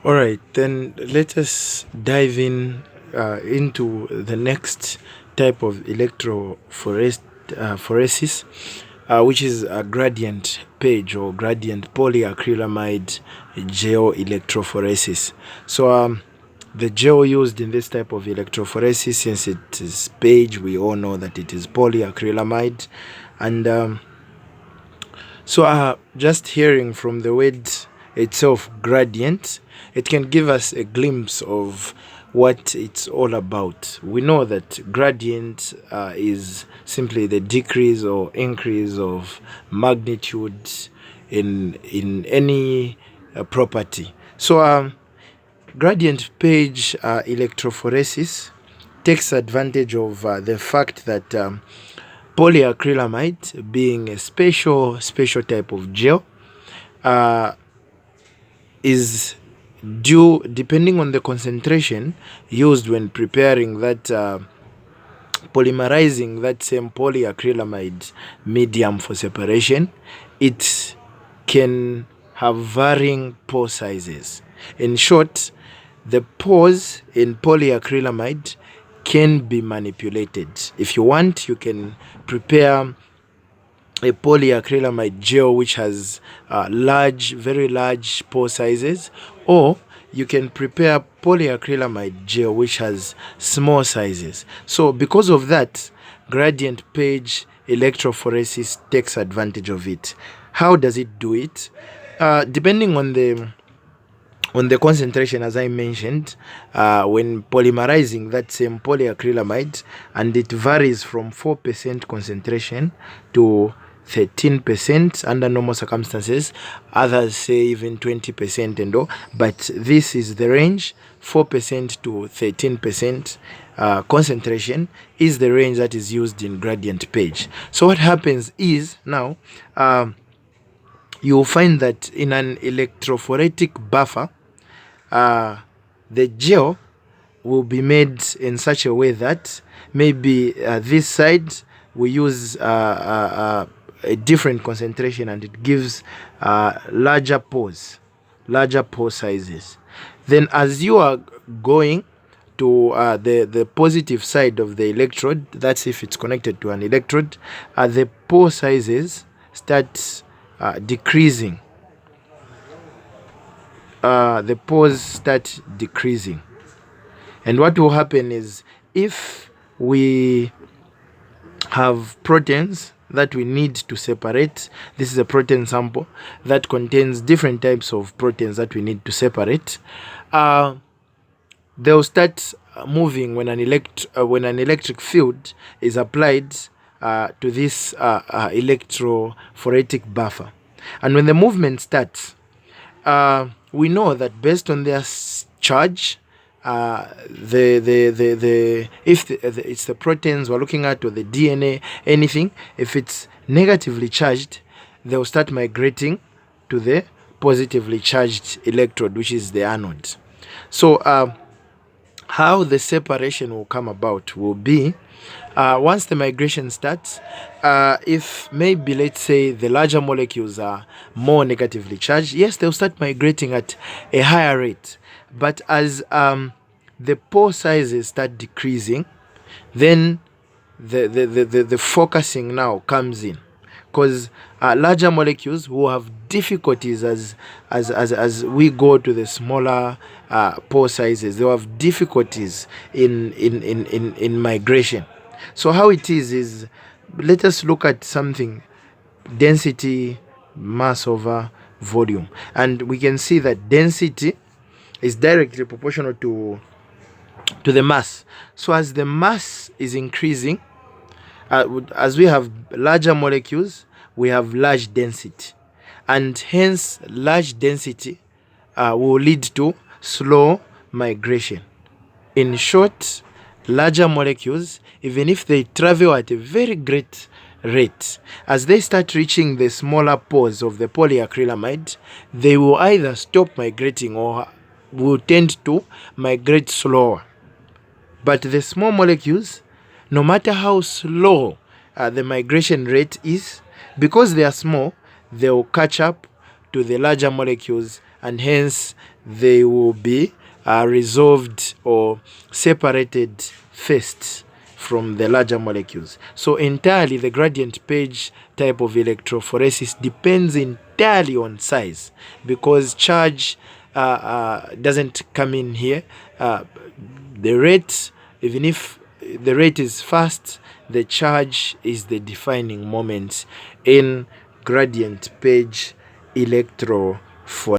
All right, then let us dive into the next type of electrophoresis, which is a gradient page or gradient polyacrylamide geoelectrophoresis. The geo used in this type of electrophoresis, since it is page, we all know that it is polyacrylamide, and just hearing from the word itself, gradient, it can give us a glimpse of what it's all about. We know that gradient is simply the decrease or increase of magnitude in any property. Gradient page electrophoresis takes advantage of the fact that polyacrylamide, being a special type of gel, is due, depending on the concentration used when preparing that polymerizing that same polyacrylamide medium for separation, it can have varying pore sizes. In short, the pores in polyacrylamide can be manipulated. If you want, you can prepare a polyacrylamide gel which has very large pore sizes, or you can prepare polyacrylamide gel which has small sizes. So because of that, gradient page electrophoresis takes advantage of it. How does it do it? Depending on the concentration, as I mentioned, when polymerizing that same polyacrylamide, and it varies from 4% concentration to 13% under normal circumstances. Others say even 20% and all, but this is the range. 4% to 13% concentration is the range that is used in gradient page. So what happens is now you'll find that in an electrophoretic buffer, the gel will be made in such a way that maybe this side we use a different concentration, and it gives larger pore sizes. Then as you are going to the positive side of the electrode, that's if it's connected to an electrode, the pore sizes start decreasing. The pores start decreasing. And what will happen is, if we have proteins that we need to separate, this is a protein sample that contains different types of proteins that we need to separate, they'll start moving when an electric field is applied to this electrophoretic buffer. And when the movement starts, we know that based on their charge, it's the proteins we're looking at, or the DNA, anything, if it's negatively charged, they'll start migrating to the positively charged electrode, which is the anode. So how the separation will come about will be, once the migration starts, if maybe, let's say, the larger molecules are more negatively charged, yes, they'll start migrating at a higher rate. But as the pore sizes start decreasing, then the focusing now comes in, because larger molecules will have difficulties as we go to the smaller pore sizes. They will have difficulties in migration. So how it is let us look at something: density, mass over volume, and we can see that density is directly proportional to the mass. So as the mass is increasing, as we have larger molecules, we have large density, and hence large density will lead to slow migration. In short, larger molecules, even if they travel at a very great rate, as they start reaching the smaller pores of the polyacrylamide, they will either stop migrating or will tend to migrate slower. But the small molecules, no matter how slow the migration rate is, because they are small, they will catch up to the larger molecules, and hence they will be resolved or separated first from the larger molecules. So entirely the gradient page type of electrophoresis depends entirely on size, because charge doesn't come in here. The rate, even if the rate is fast, the charge is the defining moment in gradient page electrophoresis.